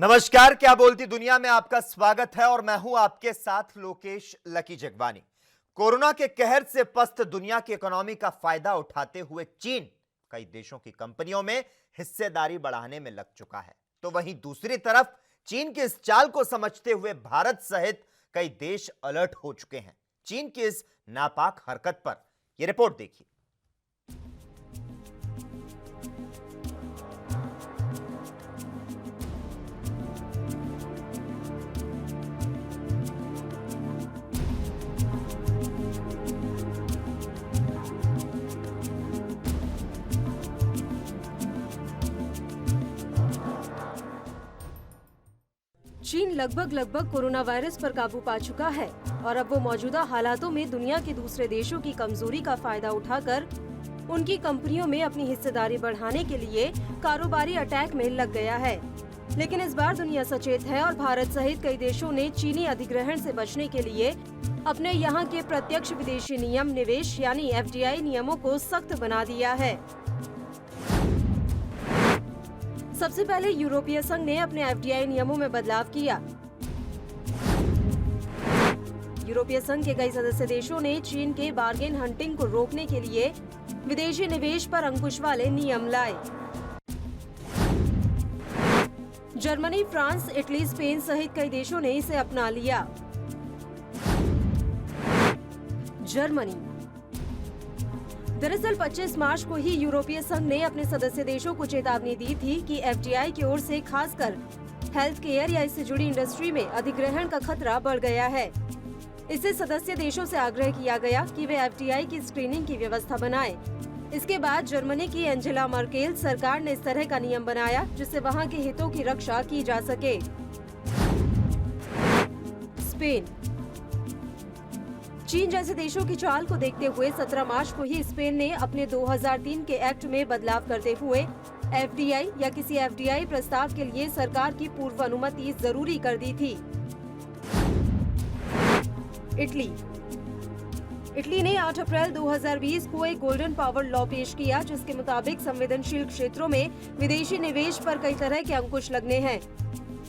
नमस्कार, क्या बोलती दुनिया में आपका स्वागत है और मैं हूं आपके साथ लोकेश लकी जगवानी। कोरोना के कहर से पस्त दुनिया की इकोनॉमी का फायदा उठाते हुए चीन कई देशों की कंपनियों में हिस्सेदारी बढ़ाने में लग चुका है, तो वहीं दूसरी तरफ चीन के इस चाल को समझते हुए भारत सहित कई देश अलर्ट हो चुके हैं। चीन की इस नापाक हरकत पर यह रिपोर्ट देखिए। चीन लगभग कोरोना वायरस पर काबू पा चुका है और अब वो मौजूदा हालातों में दुनिया के दूसरे देशों की कमजोरी का फायदा उठाकर उनकी कंपनियों में अपनी हिस्सेदारी बढ़ाने के लिए कारोबारी अटैक में लग गया है। लेकिन इस बार दुनिया सचेत है और भारत सहित कई देशों ने चीनी अधिग्रहण से बचने के लिए अपने यहाँ के प्रत्यक्ष विदेशी नियम निवेश यानी FDI नियमों को सख्त बना दिया है। सबसे पहले यूरोपीय संघ ने अपने FDI नियमों में बदलाव किया। यूरोपीय संघ के कई सदस्य देशों ने चीन के बार्गेन हंटिंग को रोकने के लिए विदेशी निवेश पर अंकुश वाले नियम लाए। जर्मनी, फ्रांस, इटली, स्पेन सहित कई देशों ने इसे अपना लिया। जर्मनी दरअसल 25 मार्च को ही यूरोपीय संघ ने अपने सदस्य देशों को चेतावनी दी थी कि FDI की ओर से खासकर हेल्थ केयर या इससे जुड़ी इंडस्ट्री में अधिग्रहण का खतरा बढ़ गया है। इससे सदस्य देशों से आग्रह किया गया कि वे FDI की स्क्रीनिंग की व्यवस्था बनाएं। इसके बाद जर्मनी की एंजेला मर्केल सरकार ने इस तरह का नियम बनाया जिससे वहां के हितों की रक्षा की जा सके। स्पेन चीन जैसे देशों की चाल को देखते हुए 17 मार्च को ही स्पेन ने अपने 2003 के एक्ट में बदलाव करते हुए FDI या किसी FDI प्रस्ताव के लिए सरकार की पूर्व अनुमति जरूरी कर दी थी। इटली ने 8 अप्रैल 2020 को एक गोल्डन पावर लॉ पेश किया जिसके मुताबिक संवेदनशील क्षेत्रों में विदेशी निवेश पर कई तरह के अंकुश लगने हैं।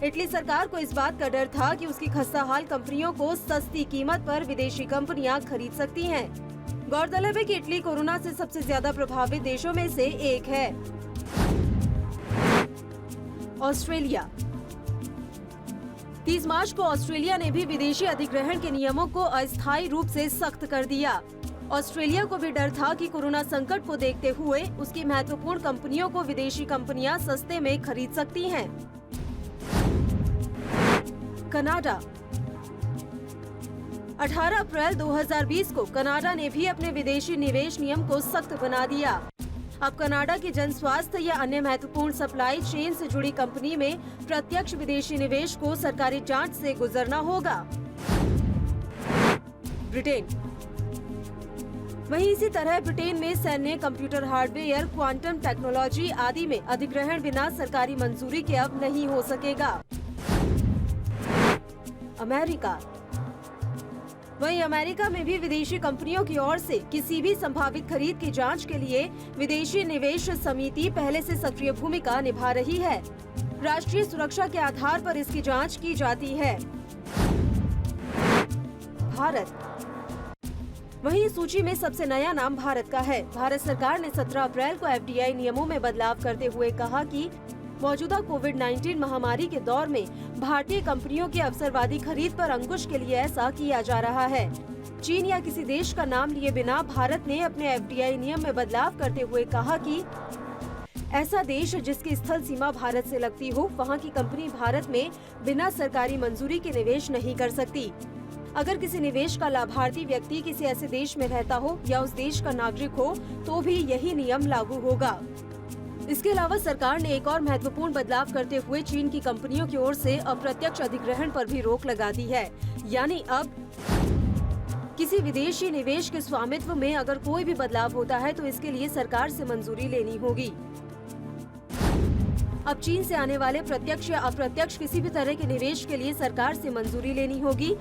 इटली सरकार को इस बात का डर था कि उसकी खस्ताहाल कंपनियों को सस्ती कीमत पर विदेशी कंपनियां खरीद सकती हैं। गौरतलब है कि इटली कोरोना से सबसे ज्यादा प्रभावित देशों में से एक है। ऑस्ट्रेलिया 30 मार्च को ऑस्ट्रेलिया ने भी विदेशी अधिग्रहण के नियमों को अस्थायी रूप से सख्त कर दिया। ऑस्ट्रेलिया को भी डर था कि कोरोना संकट को देखते हुए उसकी महत्वपूर्ण कंपनियों को विदेशी कंपनियां सस्ते में खरीद सकती हैं। कनाडा 18 अप्रैल 2020 को कनाडा ने भी अपने विदेशी निवेश नियम को सख्त बना दिया। अब कनाडा की जन स्वास्थ्य या अन्य महत्वपूर्ण सप्लाई चेन से जुड़ी कंपनी में प्रत्यक्ष विदेशी निवेश को सरकारी जांच से गुजरना होगा। ब्रिटेन वहीं इसी तरह ब्रिटेन में सैन्य, कंप्यूटर हार्डवेयर, क्वांटम टेक्नोलॉजी आदि में अधिग्रहण बिना सरकारी मंजूरी के अब नहीं हो सकेगा। अमेरिका वहीं अमेरिका में भी विदेशी कंपनियों की ओर से किसी भी संभावित खरीद की जांच के लिए विदेशी निवेश समिति पहले से सक्रिय भूमिका निभा रही है। राष्ट्रीय सुरक्षा के आधार पर इसकी जांच की जाती है। भारत वहीं सूची में सबसे नया नाम भारत का है। भारत सरकार ने 17 अप्रैल को FDI नियमों में बदलाव करते हुए कहा कि मौजूदा कोविड-19 महामारी के दौर में भारतीय कंपनियों की अवसरवादी खरीद पर अंकुश के लिए ऐसा किया जा रहा है। चीन या किसी देश का नाम लिए बिना भारत ने अपने FDI नियम में बदलाव करते हुए कहा कि ऐसा देश जिसकी स्थल सीमा भारत से लगती हो, वहां की कंपनी भारत में बिना सरकारी मंजूरी के निवेश नहीं कर सकती। अगर किसी निवेश का लाभार्थी व्यक्ति किसी ऐसे देश में रहता हो या उस देश का नागरिक हो तो भी यही नियम लागू होगा। इसके अलावा सरकार ने एक और महत्वपूर्ण बदलाव करते हुए चीन की कंपनियों की ओर से अप्रत्यक्ष अधिग्रहण पर भी रोक लगा दी है। यानी अब किसी विदेशी निवेश के स्वामित्व में अगर कोई भी बदलाव होता है तो इसके लिए सरकार से मंजूरी लेनी होगी। अब चीन से आने वाले प्रत्यक्ष या अप्रत्यक्ष किसी भी तरह के निवेश के लिए सरकार से मंजूरी लेनी होगी।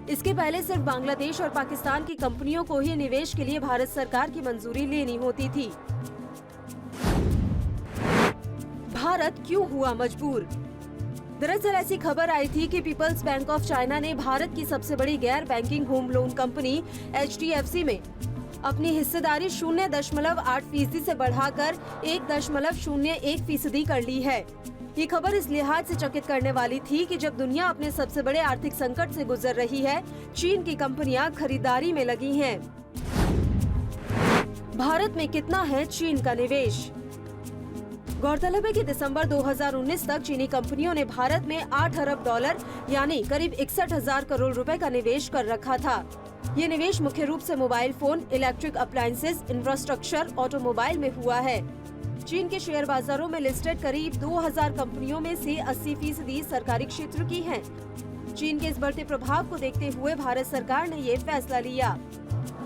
इसके पहले सिर्फ बांग्लादेश और पाकिस्तान की कंपनियों को ही निवेश के लिए भारत सरकार की मंजूरी लेनी होती थी। भारत क्यों हुआ मजबूर? दरअसल ऐसी खबर आई थी कि पीपल्स बैंक ऑफ चाइना ने भारत की सबसे बड़ी गैर banking home loan company HDFC में अपनी हिस्सेदारी 0.8% से बढ़ाकर 1.01% कर ली है। ये खबर इस लिहाज से चकित करने वाली थी कि जब दुनिया अपने सबसे बड़े आर्थिक संकट से गुजर रही है, चीन की कंपनियां खरीदारी में लगी हैं। भारत में कितना है चीन का निवेश? गौरतलब है कि दिसंबर 2019 तक चीनी कंपनियों ने भारत में $8 अरब यानी करीब 61,000 करोड़ रुपए का निवेश कर रखा था। ये निवेश मुख्य रूप से mobile phone, electric appliances, infrastructure, automobile में हुआ है। चीन के शेयर बाजारों में लिस्टेड करीब 2000 कंपनियों में से 80% सरकारी क्षेत्र की हैं। चीन के इस बढ़ते प्रभाव को देखते हुए भारत सरकार ने ये फैसला लिया।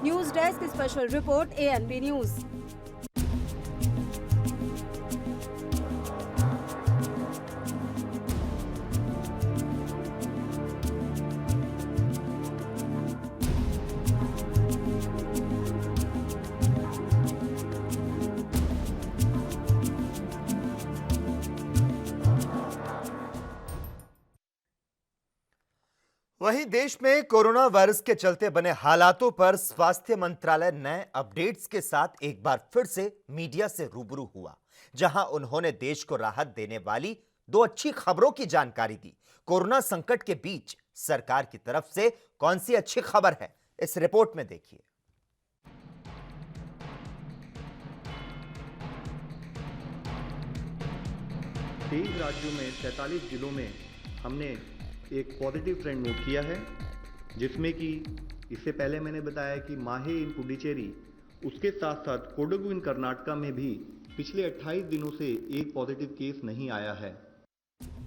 News desk special report ANB news. वहीं देश में कोरोना वायरस के चलते बने हालातों पर स्वास्थ्य मंत्रालय नए अपडेट्स के साथ एक बार फिर से मीडिया से रूबरू हुआ, जहां उन्होंने देश को राहत देने वाली 2 अच्छी खबरों की जानकारी दी। कोरोना संकट के बीच सरकार की तरफ से कौन सी अच्छी खबर है, इस रिपोर्ट में देखिए। 23 राज्यों में 43 जिलों में हमने एक पॉजिटिव ट्रेंड नोट किया है, जिसमें कि इससे पहले मैंने बताया कि माहे इन पुडुचेरी, उसके साथ साथ कोडगु इन कर्नाटका में भी पिछले 28 दिनों से एक पॉजिटिव केस नहीं आया है।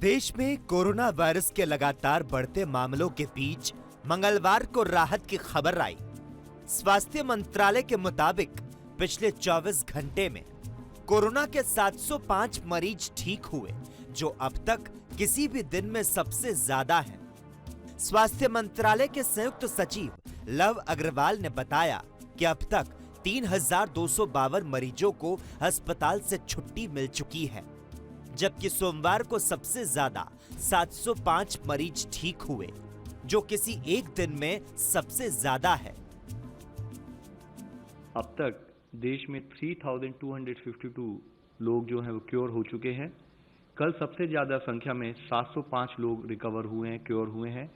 देश में कोरोना वायरस के लगातार बढ़ते मामलों के बीच मंगलवार को राहत की खबर आई। स्वास्थ्य मंत्रालय के मुताबिक पिछले 24 घंटे में कोरोना के 705 मरीज ठीक हुए, जो अब तक किसी भी दिन में सबसे ज्यादा है। स्वास्थ्य मंत्रालय के संयुक्त सचिव लव अग्रवाल ने बताया कि अब तक 3,252 मरीजों को अस्पताल से छुट्टी मिल चुकी है, जबकि सोमवार को सबसे ज्यादा 705 मरीज ठीक हुए, जो किसी एक दिन में सबसे ज्यादा है। अब तक देश में 3,252 लोग जो हैं वो क्योर हो चुके हैं। कल सबसे ज्यादा संख्या में 705 लोग रिकवर हुए हैं, क्योर हुए हैं,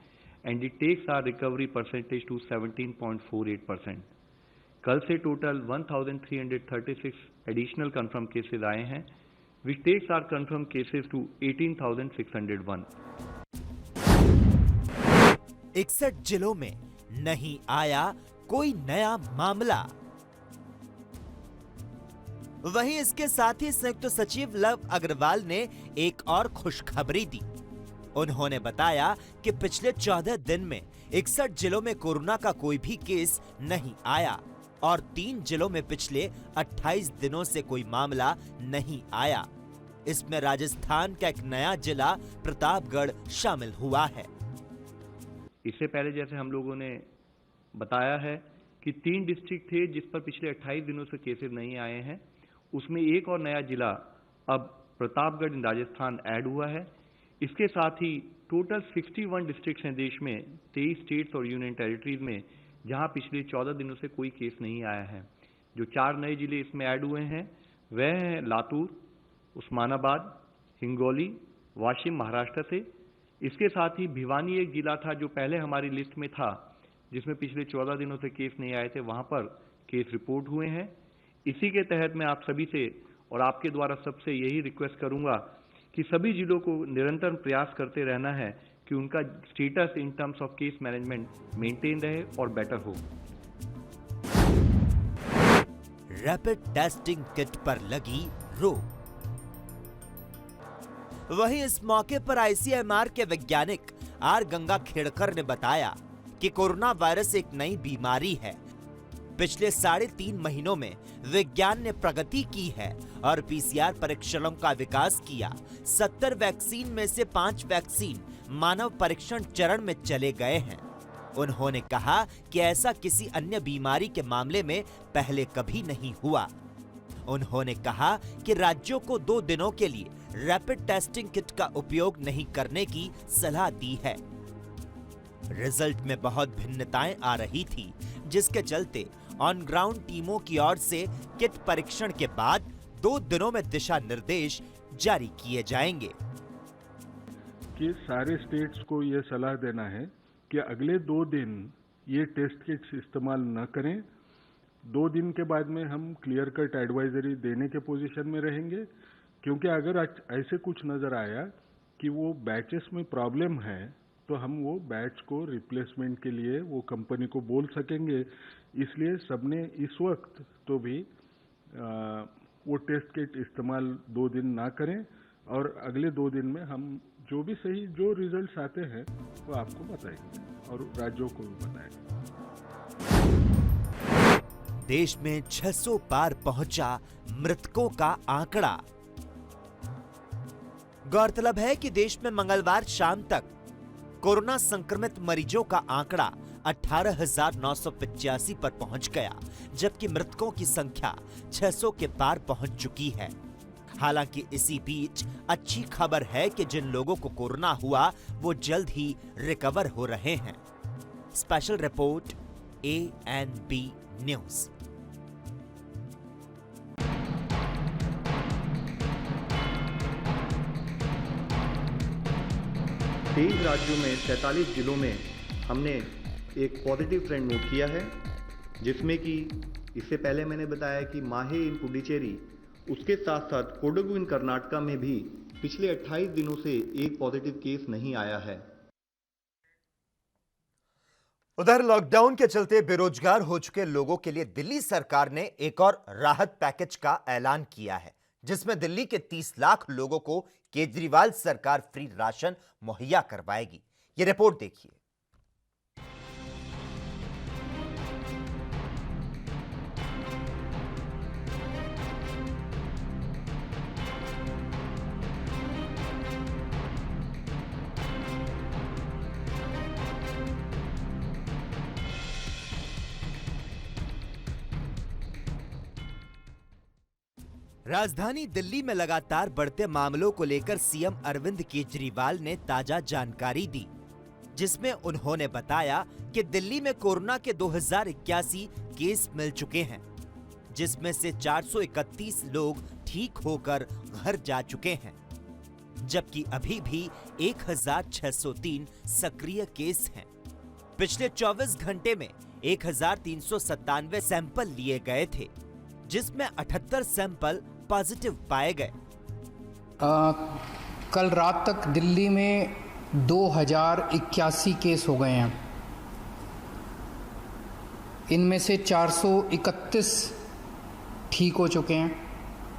and it takes our recovery percentage to 17.48%। कल से टोटल 1,336 एडिशनल कंफर्म केसेस आए हैं, which takes our confirm cases to 18,601। 61 जिलों में नहीं आया कोई नया मामला। वहीं इसके साथ ही संयुक्त सचिव लव अग्रवाल ने एक और खुशखबरी दी। उन्होंने बताया कि पिछले 14 दिन में 61 जिलों में कोरोना का कोई भी केस नहीं आया और 3 जिलों में पिछले 28 दिनों से कोई मामला नहीं आया। इसमें राजस्थान का एक नया जिला प्रतापगढ़ शामिल हुआ है। इससे पहले जैसे हम लोगों ने बताया है कि 3 डिस्ट्रिक्ट थे जिस पर पिछले 28 दिनों से केसेस नहीं आए हैं, उसमें एक और नया जिला अब प्रतापगढ़ इन राजस्थान ऐड हुआ है। इसके साथ ही टोटल 61 डिस्ट्रिक्ट्स हैं देश में, 23 स्टेट्स और यूनियन टेरिटरीज में, जहां पिछले 14 दिनों से कोई केस नहीं आया है। जो 4 नए जिले इसमें ऐड हुए हैं वह हैं लातूर, उस्मानाबाद, हिंगोली, वाशिम महाराष्ट्र से। इसके साथ ही भिवानी एक जिला था जो पहले हमारी लिस्ट में था, जिसमें पिछले 14 दिनों से केस नहीं आए थे, वहां पर केस रिपोर्ट हुए हैं। इसी के तहत मैं आप सभी से और आपके द्वारा सबसे यही रिक्वेस्ट करूंगा कि सभी जिलों को निरंतर प्रयास करते रहना है कि उनका status in terms of case management maintain रहे और बेटर हो। रैपिड टेस्टिंग किट पर लगी रोक। वहीं इस मौके पर ICMR के वैज्ञानिक आर गंगा खेड़कर ने बताया कि कोरोना वायरस एक नई बीमारी है। पिछले 3.5 महीनों में विज्ञान ने प्रगति की है और PCR परीक्षणों का विकास किया। 70 वैक्सीन में से 5 वैक्सीन मानव परीक्षण चरण में चले गए हैं। उन्होंने कहा कि ऐसा किसी अन्य बीमारी के मामले में पहले कभी नहीं हुआ। उन्होंने कहा कि राज्यों को 2 दिनों के लिए रैपिड टेस्टिंग किट का उपयोग नहीं करने की सलाह दी है। रिजल्ट में बहुत भिन्नताएं आ रही थी, जिसके चलते ऑन ग्राउंड टीमों की ओर से किट परीक्षण के बाद 2 दिनों में दिशा निर्देश जारी किए जाएंगे। कि सारे स्टेट्स को ये सलाह देना है कि अगले 2 दिन ये टेस्ट किट्स इस्तेमाल न करें। 2 दिन के बाद में हम क्लियर कट एडवाइजरी देने के पोजीशन में रहेंगे, क्योंकि अगर ऐसे कुछ नजर आया कि वो बैचेस में प्रॉब्लम है तो हम वो बैच को रिप्लेसमेंट के लिए वो कंपनी को बोल सकेंगे। इसलिए सबने इस वक्त तो भी वो टेस्ट किट इस्तेमाल 2 दिन ना करें और अगले 2 दिन में हम जो भी सही जो रिजल्ट्स आते हैं वो आपको बताएंगे और राज्यों को भी बताएंगे। देश में 600 पार पहुंचा मृतकों का आंकड़ा। गौरतलब है कि देश में मंगलवार शाम तक कोरोना संक्रमित मरीजों का आंकड़ा 18,985 पर पहुंच गया, जबकि मृतकों की संख्या 600 के पार पहुंच चुकी है। हालांकि इसी बीच अच्छी खबर है कि जिन लोगों को कोरोना हुआ वो जल्द ही रिकवर हो रहे हैं। Special report ANB news. तेईस राज्यों में 43 जिलों में हमने एक पॉजिटिव ट्रेंड नोट किया है, जिसमें कि इससे पहले मैंने बताया कि माहे इन पुडुचेरी, उसके साथ साथ कोडगु इन कर्नाटका में भी पिछले 28 दिनों से एक पॉजिटिव केस नहीं आया है। उधर लॉकडाउन के चलते बेरोजगार हो चुके लोगों के लिए दिल्ली सरकार ने एक और राहत पैकेज का ऐलान किया है, जिसमें दिल्ली के 30 लाख लोगों को केजरीवाल सरकार फ्री राशन मुहैया करवाएगी। ये रिपोर्ट देखिए। राजधानी दिल्ली में लगातार बढ़ते मामलों को लेकर सीएम अरविंद केजरीवाल ने ताजा जानकारी दी, जिसमें उन्होंने बताया कि दिल्ली में कोरोना के 2081 केस मिल चुके हैं, जिसमें से 431 लोग ठीक होकर घर जा चुके हैं, जबकि अभी भी 1603 सक्रिय केस हैं। पिछले 24 घंटे में 1397 सैंपल लिए गए थे, जिसमें 78 सैंपल पॉजिटिव पाए गए। कल रात तक दिल्ली में 2081 केस हो गए हैं। इनमें से 431 ठीक हो चुके हैं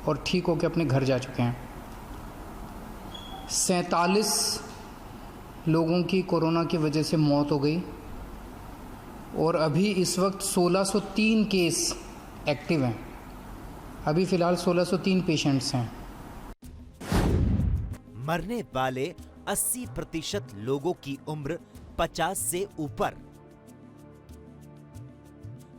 और ठीक होकर अपने घर जा चुके हैं। 47 लोगों की कोरोना की वजह से मौत हो गई और अभी इस वक्त 1603 केस एक्टिव हैं। अभी फिलहाल 1603 पेशेंट्स हैं। मरने वाले 80% लोगों की उम्र 50 से ऊपर।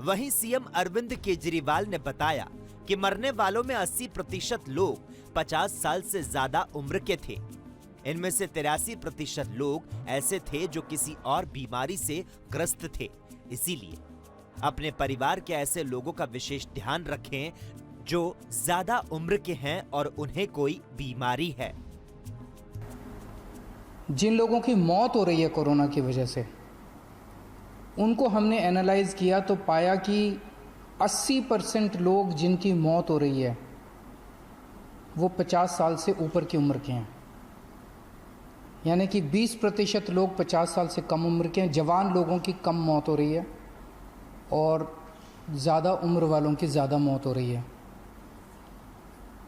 वहीं सीएम अरविंद केजरीवाल ने बताया कि मरने वालों में 80% लोग 50 साल से ज्यादा उम्र के थे। इनमें से 83% लोग ऐसे थे जो किसी और बीमारी से ग्रस्त थे। इसीलिए अपने परिवार के ऐसे लोगों का विशेष ध्यान रखें जो ज्यादा उम्र के हैं और उन्हें कोई बीमारी है। जिन लोगों की मौत हो रही है कोरोना की वजह से, उनको हमने एनालाइज किया तो पाया कि 80% लोग जिनकी मौत हो रही है वो 50 साल से ऊपर की उम्र के हैं। यानी कि 20% लोग 50 साल से कम उम्र के हैं। जवान लोगों की कम मौत हो रही है और ज़्यादा उम्र वालों की ज़्यादा मौत हो रही है।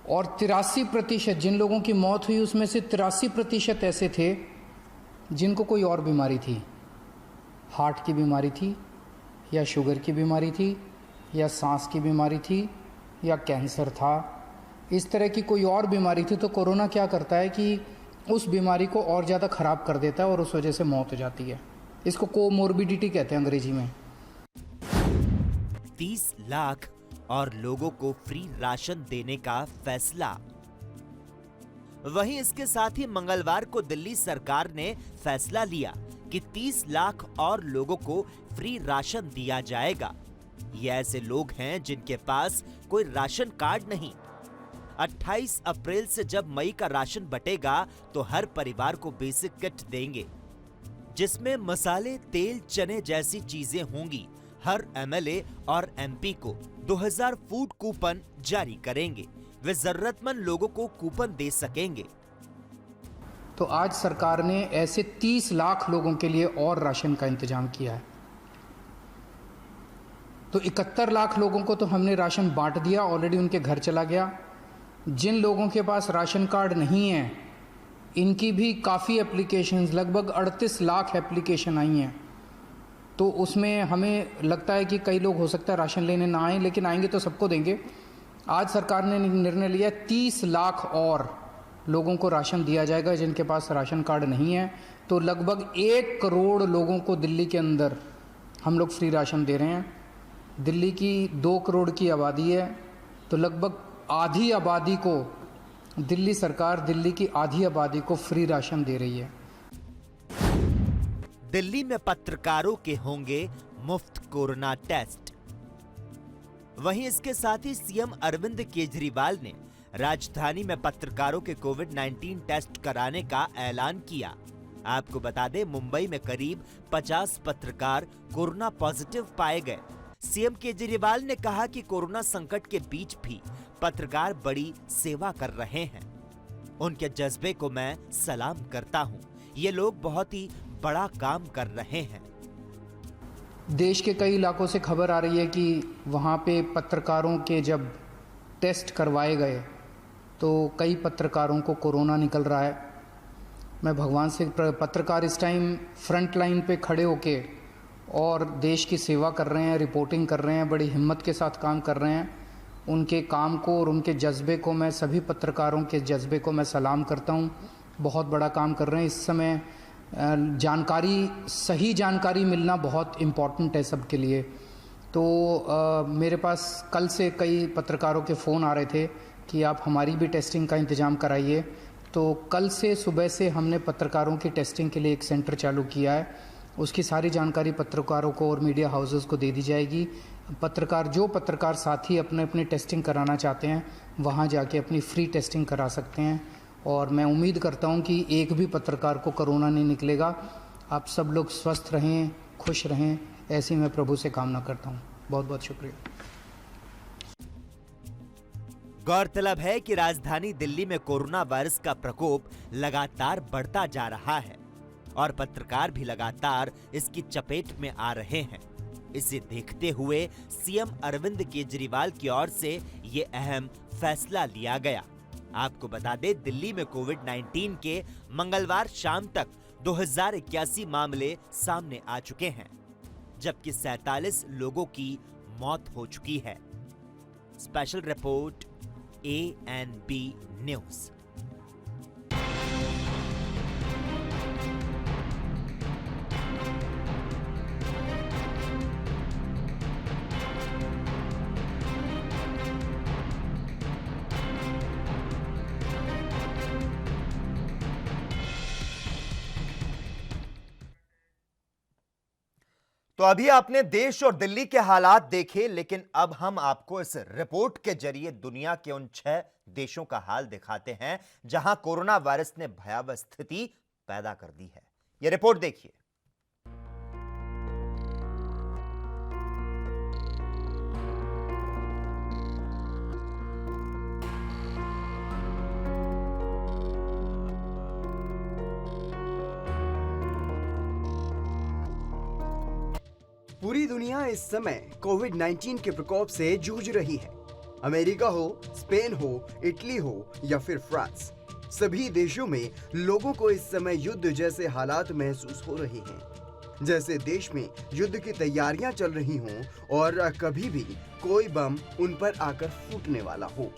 और 83% जिन लोगों की मौत हुई उसमें से 83% ऐसे थे जिनको कोई और बीमारी थी, हार्ट की बीमारी थी या शुगर की बीमारी थी या सांस की बीमारी थी या कैंसर था। इस तरह की कोई और बीमारी थी। तो कोरोना क्या करता है कि उस बीमारी को और ज़्यादा ख़राब कर देता है और उस वजह से मौत हो जाती है। इसको कोमोर्बिडिटी कहते हैं अंग्रेजी में। 30,00,000 और लोगों को फ्री राशन देने का फैसला। वहीं इसके साथ ही मंगलवार को दिल्ली सरकार ने फैसला लिया कि 30 लाख और लोगों को फ्री राशन दिया जाएगा। ये ऐसे लोग हैं जिनके पास कोई राशन कार्ड नहीं। 28 अप्रैल से जब मई का राशन बटेगा तो हर परिवार को बेसिक किट देंगे, जिसमें मसाले, तेल, चने जैसी चीजें होंगी। हर एमएलए और एमपी को 2000 फूड कूपन जारी करेंगे। वे जरूरतमंद लोगों को कूपन दे सकेंगे। तो आज सरकार ने ऐसे 30 लाख लोगों के लिए और राशन का इंतजाम किया है। तो 71 लाख लोगों को तो हमने राशन बांट दिया, ऑलरेडी उनके घर चला गया। जिन लोगों के पास राशन कार्ड नहीं है, इनकी भी काफ़ी एप्लीकेशंस, लगभग 38 लाख एप्लीकेशन आई हैं। तो उसमें हमें लगता है कि कई लोग हो सकता है राशन लेने ना आए, लेकिन आएंगे तो सबको देंगे। आज सरकार ने निर्णय लिया 30 लाख और लोगों को राशन दिया जाएगा जिनके पास राशन कार्ड नहीं है। तो लगभग 1 करोड़ लोगों को दिल्ली के अंदर हम लोग फ्री राशन दे रहे हैं। दिल्ली की 2 करोड़ की आबादी है, तो लगभग आधी आबादी को दिल्ली सरकार, दिल्ली की आधी आबादी को फ्री राशन दे रही है। दिल्ली में पत्रकारों के होंगे मुफ्त कोरोना टेस्ट। वहीं इसके साथ ही सीएम अरविंद केजरीवाल ने राजधानी में पत्रकारों के कोविड-19 टेस्ट कराने का ऐलान किया। आपको बता दें, मुंबई में करीब 50 पत्रकार कोरोना पॉजिटिव पाए गए। सीएम केजरीवाल ने कहा कि कोरोना संकट के बीच भी पत्रकार बड़ी सेवा कर रहे हैं। उनके जज्बे को मैं सलाम करता हूं। ये लोग बहुत ही बड़ा काम कर रहे हैं। देश के कई इलाकों से खबर आ रही है कि वहाँ पे पत्रकारों के जब टेस्ट करवाए गए तो कई पत्रकारों को कोरोना निकल रहा है। मैं भगवान से, पत्रकार इस टाइम फ्रंट लाइन पे खड़े होके और देश की सेवा कर रहे हैं, रिपोर्टिंग कर रहे हैं, बड़ी हिम्मत के साथ काम कर रहे हैं। उनके काम को और उनके जज्बे को, मैं सभी पत्रकारों के जज्बे को मैं सलाम करता हूं। बहुत बड़ा काम कर रहे हैं। इस समय जानकारी, सही जानकारी मिलना बहुत इम्पॉर्टेंट है सबके लिए। तो मेरे पास कल से कई पत्रकारों के फ़ोन आ रहे थे कि आप हमारी भी टेस्टिंग का इंतज़ाम कराइए। तो कल से सुबह से हमने पत्रकारों की टेस्टिंग के लिए एक सेंटर चालू किया है। उसकी सारी जानकारी पत्रकारों को और मीडिया हाउसेस को दे दी जाएगी। जो पत्रकार साथी अपने टेस्टिंग कराना चाहते हैं, वहाँ जाके अपनी फ्री टेस्टिंग करा सकते हैं। और मैं उम्मीद करता हूँ कि एक भी पत्रकार को कोरोना नहीं निकलेगा। आप सब लोग स्वस्थ रहें, खुश रहें, ऐसी मैं प्रभु से कामना करता हूँ। बहुत बहुत शुक्रिया। गौरतलब है कि राजधानी दिल्ली में कोरोना वायरस का प्रकोप लगातार बढ़ता जा रहा है और पत्रकार भी लगातार इसकी चपेट में आ रहे हैं। इसे देखते हुए सीएम अरविंद केजरीवाल की ओर से ये अहम फैसला लिया गया। आपको बता दें, दिल्ली में कोविड-19 के मंगलवार शाम तक 2081 मामले सामने आ चुके हैं, जबकि 47 लोगों की मौत हो चुकी है। Special report ANB news. तो अभी आपने देश और दिल्ली के हालात देखे, लेकिन अब हम आपको इस रिपोर्ट के जरिए दुनिया के उन 6 देशों का हाल दिखाते हैं जहां कोरोना वायरस ने भयावह स्थिति पैदा कर दी है। यह रिपोर्ट देखिए। पूरी दुनिया इस समय कोविड-19 के प्रकोप से जूझ रही है। अमेरिका हो, स्पेन हो, इटली हो या फिर फ्रांस, सभी देशों में लोगों को इस समय युद्ध जैसे हालात महसूस हो रहे हैं। जैसे देश में युद्ध की तैयारियां चल रही हों और कभी भी कोई बम उन पर आकर फूटने वाला हो।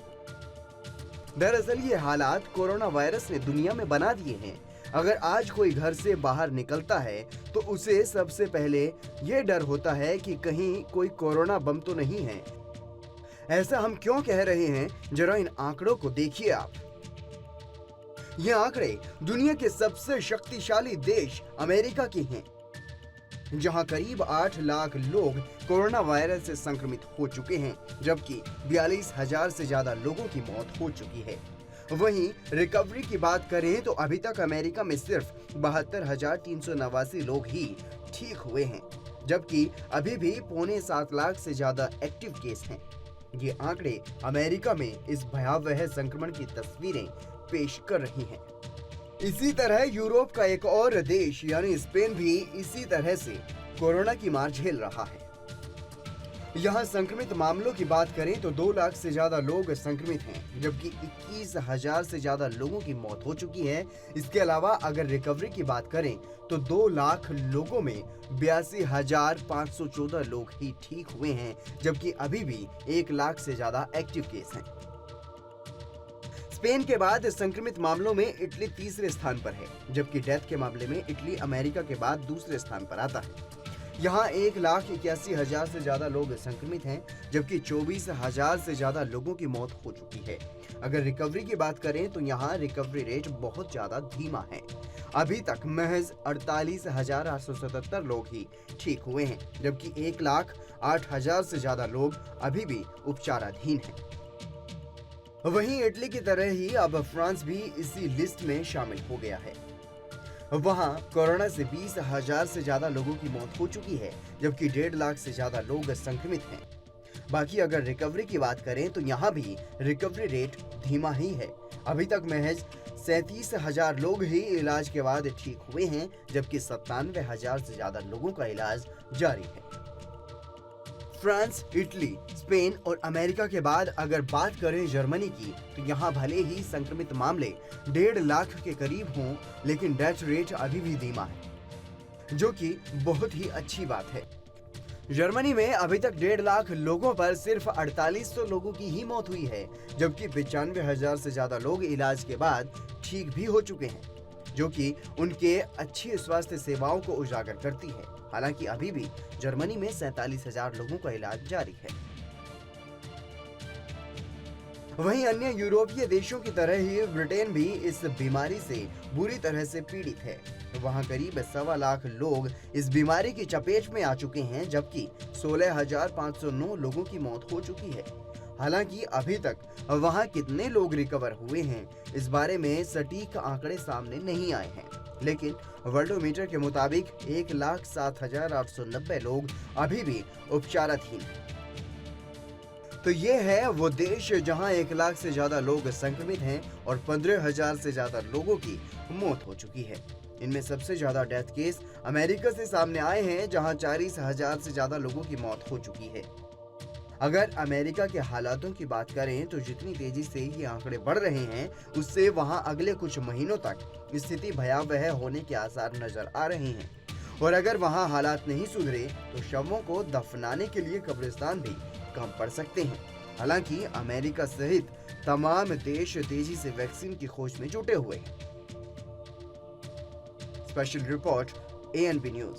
दरअसल ये हालात कोरोना वायरस ने दुनिया में बना दिए हैं। अगर आज कोई घर से बाहर निकलता है तो उसे सबसे पहले ये डर होता है कि कहीं कोई कोरोना बम तो नहीं है। ऐसा हम क्यों कह रहे हैं, जरा इन आंकड़ों को देखिए आप। ये आंकड़े दुनिया के सबसे शक्तिशाली देश अमेरिका के हैं, जहां करीब 8 लाख लोग कोरोना वायरस से संक्रमित हो चुके हैं, जबकि 42,000 से ज्यादा लोगों की मौत हो चुकी है। वहीं रिकवरी की बात करें तो अभी तक अमेरिका में सिर्फ 72,389 लोग ही ठीक हुए हैं, जबकि अभी भी 6.25 लाख से ज्यादा एक्टिव केस हैं। ये आंकड़े अमेरिका में इस भयावह संक्रमण की तस्वीरें पेश कर रही हैं। इसी तरह यूरोप का एक और देश यानी स्पेन भी इसी तरह से कोरोना की मार झेल रहा है। यहाँ संक्रमित मामलों की बात करें तो 2 लाख से ज्यादा लोग संक्रमित हैं, जबकि 21,000 से ज्यादा लोगों की मौत हो चुकी है। इसके अलावा अगर रिकवरी की बात करें तो 2 लाख लोगों में 82,514 लोग ही ठीक हुए हैं, जबकि अभी भी 1 लाख से ज्यादा एक्टिव केस हैं। स्पेन के बाद संक्रमित मामलों में इटली तीसरे स्थान पर है, जबकि डेथ के मामले में इटली अमेरिका के बाद दूसरे स्थान पर आता है। यहाँ 1,81,000 से ज्यादा लोग संक्रमित हैं, जबकि 24,000 से ज्यादा लोगों की मौत हो चुकी है। अगर रिकवरी की बात करें तो यहाँ रिकवरी रेट बहुत ज्यादा धीमा है। अभी तक महज 48,877 लोग ही ठीक हुए हैं, जबकि 1,08,000 से ज्यादा लोग अभी भी उपचाराधीन हैं। वहीं इटली की तरह ही अब फ्रांस भी इसी लिस्ट में शामिल हो गया है। वहां कोरोना से 20,000 से ज्यादा लोगों की मौत हो चुकी है, जबकि 1.5 लाख से ज्यादा लोग संक्रमित हैं। बाकी अगर रिकवरी की बात करें तो यहाँ भी रिकवरी रेट धीमा ही है। अभी तक महज 37,000 लोग ही इलाज के बाद ठीक हुए हैं, जबकि 97,000 से ज्यादा लोगों का इलाज जारी है। फ्रांस, इटली, स्पेन और अमेरिका के बाद अगर बात करें जर्मनी की तो यहाँ भले ही संक्रमित मामले 1.5 लाख के करीब हों, लेकिन डेथ रेट अभी भी धीमा है, जो कि बहुत ही अच्छी बात है। जर्मनी में अभी तक 1.5 लाख लोगों पर सिर्फ 4800 लोगों की ही मौत हुई है, जबकि 95,000 से ज्यादा लोग इलाज के बाद ठीक भी हो चुके हैं, जो कि उनके अच्छी स्वास्थ्य सेवाओं को उजागर करती है। हालांकि अभी भी जर्मनी में 47,000 लोगों का इलाज जारी है। वहीं अन्य यूरोपीय देशों की तरह ही ब्रिटेन भी इस बीमारी से बुरी तरह से पीड़ित है। वहां करीब 1.25 लाख लोग इस बीमारी की चपेट में आ चुके हैं, जबकि 16,509 लोगों की मौत हो चुकी है। हालांकि अभी तक वहां कितने लोग रिकवर हुए हैं, इस बारे में सटीक आंकड़े सामने नहीं आए हैं, लेकिन वर्ल्डोमीटर के मुताबिक 1,07,890 लोग अभी भी उपचाराधीन हैं। तो ये है वो देश जहां 1 लाख से ज्यादा लोग संक्रमित हैं और 15,000 से ज्यादा लोगों की मौत हो चुकी है। इनमें सबसे ज्यादा डेथ केस अमेरिका से सामने आए हैं, जहां 40,000 से ज्यादा लोगों की मौत हो चुकी है। अगर अमेरिका के हालातों की बात करें तो जितनी तेजी से ये आंकड़े बढ़ रहे हैं, उससे वहां अगले कुछ महीनों तक स्थिति भयावह होने के आसार नजर आ रहे हैं। और अगर वहां हालात नहीं सुधरे तो शवों को दफनाने के लिए कब्रिस्तान भी कम पड़ सकते हैं। हालांकि अमेरिका सहित तमाम देश तेजी से वैक्सीन की खोज में जुटे हुए हैं। Special report ANP news.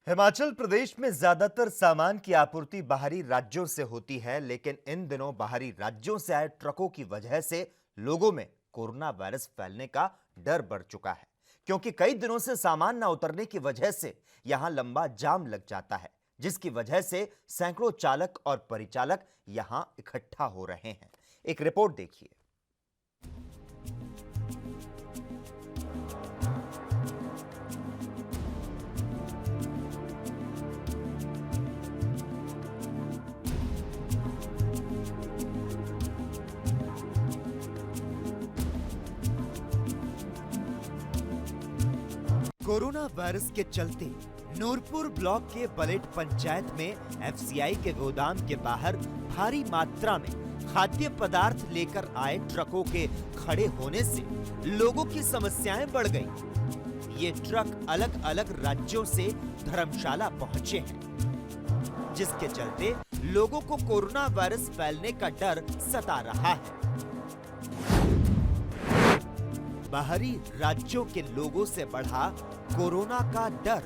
Himachal Pradesh में ज्यादातर सामान की आपूर्ति बाहरी राज्यों से होती है, लेकिन इन दिनों बाहरी राज्यों से आए ट्रकों की वजह से लोगों में कोरोना वायरस फैलने का डर बढ़ चुका है, क्योंकि कई दिनों से सामान न उतरने की वजह से यहां लंबा जाम लग जाता है, जिसकी वजह से सैकड़ों चालक और परिचालक यहां इकट्ठा हो रहे हैं। एक रिपोर्ट देखिए। कोरोना वायरस के चलते नूरपुर ब्लॉक के बलेट पंचायत में FCI के गोदाम के बाहर भारी मात्रा में खाद्य पदार्थ लेकर आए ट्रकों के खड़े होने से लोगों की समस्याएं बढ़ गई। ये ट्रक अलग अलग राज्यों से धर्मशाला पहुंचे हैं, जिसके चलते लोगों को कोरोना वायरस फैलने का डर सता रहा है। बाहरी राज्यों के लोगों से बढ़ा कोरोना का डर।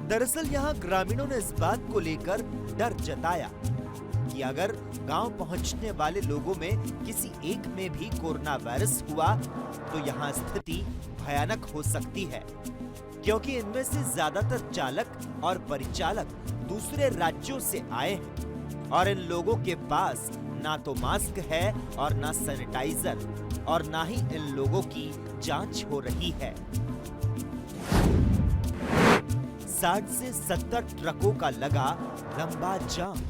दरअसल यहां ग्रामीणों ने इस बात को लेकर डर जताया कि अगर गांव पहुंचने वाले लोगों में किसी एक में भी कोरोना वायरस हुआ तो यहां स्थिति भयानक हो सकती है, क्योंकि इनमें से ज्यादातर चालक और परिचालक दूसरे राज्यों से आए हैं और इन लोगों के पास ना तो मास्क है और ना सैनिटाइजर और ना ही इन लोगों की जांच हो रही है। 60 से 70 ट्रकों का लगा लंबा जाम।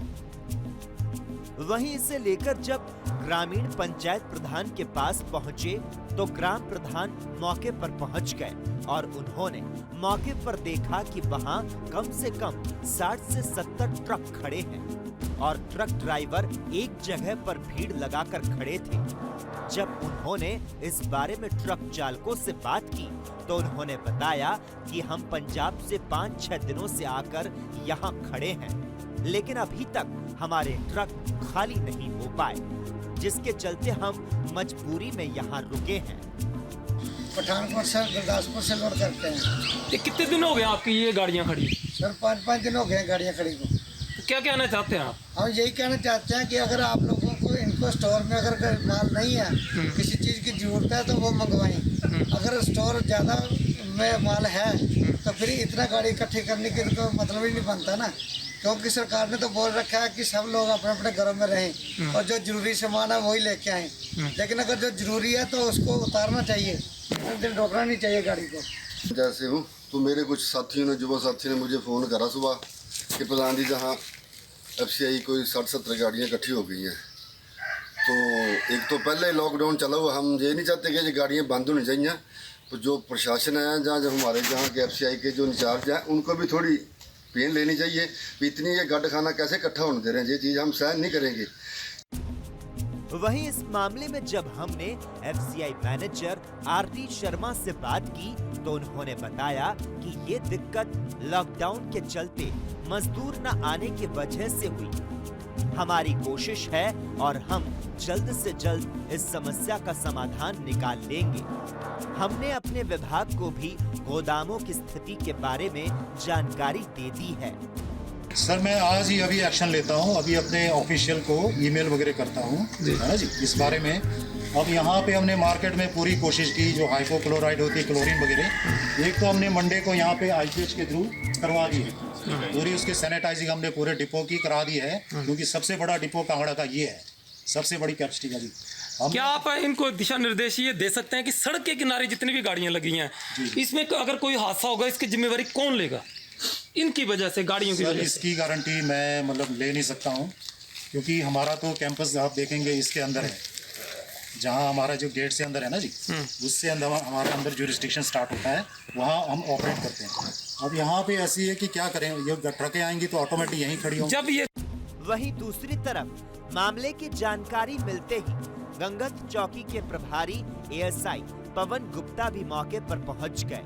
वहीं इसे लेकर जब ग्रामीण पंचायत प्रधान के पास पहुंचे तो ग्राम प्रधान मौके पर पहुंच गए और उन्होंने मौके पर देखा कि वहां कम से कम 60 से 70 ट्रक खड़े हैं और ट्रक ड्राइवर एक जगह पर भीड़ लगाकर खड़े थे। जब उन्होंने इस बारे में ट्रक चालकों से बात की तो उन्होंने बताया कि हम पंजाब से 5-6 दिनों से आकर यहाँ खड़े हैं, लेकिन अभी तक हमारे ट्रक खाली नहीं हो पाए, जिसके चलते हम मजबूरी में यहाँ रुके हैं। पठानकोट से गुरदासपुर से लोड करते हैं। ये कितने दिन हो गए आपकी ये गाड़ियाँ खड़ी? सर 5-5 दिन हो गए गाड़ियाँ खड़ी को। तो क्या कहना चाहते हैं आप? हम यही कहना चाहते हैं कि अगर आप लोगों को इनको स्टोर में अगर माल नहीं है, किसी चीज़ की जरूरत है तो वो मंगवाएं। अगर स्टोर ज़्यादा में माल है तो फिर इतना गाड़ी इकट्ठी करने की तो मतलब ही नहीं बनता ना, क्योंकि सरकार ने तो बोल रखा है कि सब लोग अपने अपने घरों में रहें और जो जरूरी सामान है वही लेके आएँ। लेकिन अगर जो जरूरी है तो उसको उतारना चाहिए, दिन रोकना नहीं चाहिए गाड़ी को। जैसे हूँ तो मेरे कुछ साथियों ने, युवा साथी ने मुझे फ़ोन करा सुबह कि प्रधान जी जहाँ FCI कोई 60-70 गाड़ियाँ इकट्ठी हो गई हैं। तो एक तो पहले लॉकडाउन चला हुआ, हम ये नहीं चाहते कि ये गाड़ियाँ बंद होनी चाहिए। तो जो प्रशासन है, जहाँ जो हमारे जहाँ के FCI के जो इंचार्ज हैं, उनको भी थोड़ी पेन लेनी चाहिए। इतनी ये गड्ढ खाना कैसे इकट्ठा होने दे रहे हैं, ये चीज़ हम सहन नहीं करेंगे। वहीं इस मामले में जब हमने FCI मैनेजर RT शर्मा से बात की तो उन्होंने बताया कि ये दिक्कत लॉकडाउन के चलते मजदूर न आने की वजह से हुई। हमारी कोशिश है और हम जल्द से जल्द इस समस्या का समाधान निकाल लेंगे। हमने अपने विभाग को भी गोदामों की स्थिति के बारे में जानकारी दे दी है। सर मैं आज ही अभी एक्शन लेता हूँ, अभी अपने ऑफिशियल को ईमेल वगैरह करता हूँ, है ना जी, इस बारे में। अब यहाँ पे हमने मार्केट में पूरी कोशिश की, जो हाइपोक्लोराइड होती है, क्लोरीन वगैरह, एक तो हमने मंडे को यहाँ पे IPH के थ्रू करवा दी है, पूरी उसकी सैनिटाइजिंग हमने पूरे डिपो की करा दी है, क्योंकि सबसे बड़ा डिपो कांगड़ा का ये है, सबसे बड़ी कैपेसिटी का जी। क्या आप इनको दिशा निर्देश ये दे सकते हैं कि सड़क के किनारे जितनी भी गाड़ियाँ लगी हैं, इसमें अगर कोई हादसा होगा इसकी जिम्मेवारी कौन लेगा? इनकी वजह से, गाड़ियों की वजह से। इसकी गारंटी मैं मतलब ले नहीं सकता हूँ, क्योंकि हमारा तो कैंपस आप देखेंगे इसके अंदर है, जहाँ हमारा जो गेट से अंदर है ना जी, उससे अंदर हमारा अंदर जुरिस्डिक्शन स्टार्ट होता है, वहाँ हम ऑपरेट करते हैं। अब यहाँ पे ऐसी है कि क्या करें, ये ट्रकें आएंगी तो ऑटोमेटिक यहीं खड़ी होंगी। जब ये वहीं दूसरी तरफ मामले की जानकारी मिलते ही गंगत चौकी के प्रभारी ASI पवन गुप्ता भी मौके पर पहुंच गए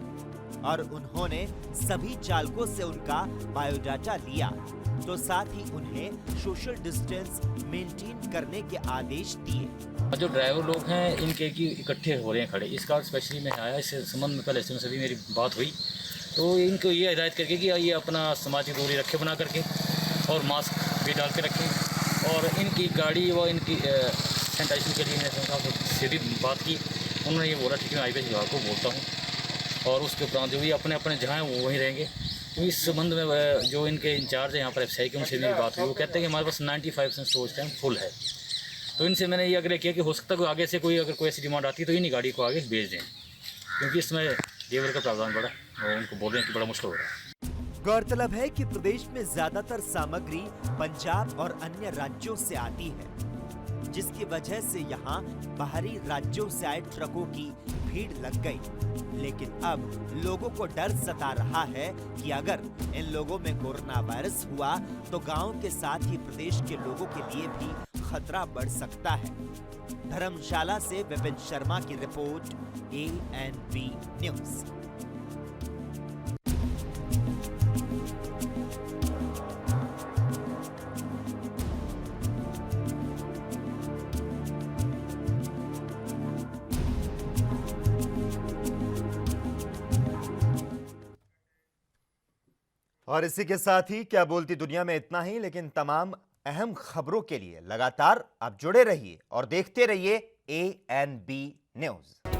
और उन्होंने सभी चालकों से उनका बायोडाटा लिया, तो साथ ही उन्हें सोशल डिस्टेंस मेंटेन करने के आदेश दिए। जो ड्राइवर लोग हैं इनके की इकट्ठे हो रहे हैं खड़े, इसका स्पेशली मैं आया, इस संबंध में पहले से भी मेरी बात हुई, तो इनको ये हिदायत करके कि ये अपना सामाजिक दूरी रखे बना करके और मास्क भी डाल के रखें, और इनकी गाड़ी व इनकी सैनिटाइजेशन के लिए मैंने सीधी बात की। उन्होंने ये बोला ठीक है, मैं IPH विभाग को बोलता हूँ, और उसके उपरांत जो भी अपने अपने जहाँ हैं वो वहीं रहेंगे। तो इस संबंध में जो इनके इंचार्ज है यहाँ पर FCI के, उनसे मेरी बात हुई, वो कहते हैं कि हमारे पास 95% स्टोरेज टाइम फुल है। तो इनसे मैंने ये आग्रह किया कि हो सकता है कोई आगे से कोई अगर कोई ऐसी डिमांड आती है तो इन्हीं गाड़ी को आगे भेज दें, क्योंकि इसमें लेबर का प्रावधान बड़ा, और उनको बोल रहे हैं कि बड़ा मुश्किल हो रहा है। गौरतलब है कि प्रदेश में ज्यादातर सामग्री पंजाब और अन्य राज्यों से आती है, जिसकी वजह से यहाँ बाहरी राज्यों से आए ट्रकों की भीड़ लग गई। लेकिन अब लोगों को डर सता रहा है कि अगर इन लोगों में कोरोना वायरस हुआ तो गांव के साथ ही प्रदेश के लोगों के लिए भी खतरा बढ़ सकता है। धर्मशाला से विपिन शर्मा की रिपोर्ट, ANP न्यूज। और इसी के साथ ही क्या बोलती दुनिया में इतना ही, लेकिन तमाम अहम खबरों के लिए लगातार आप जुड़े रहिए और देखते रहिए ANB न्यूज़।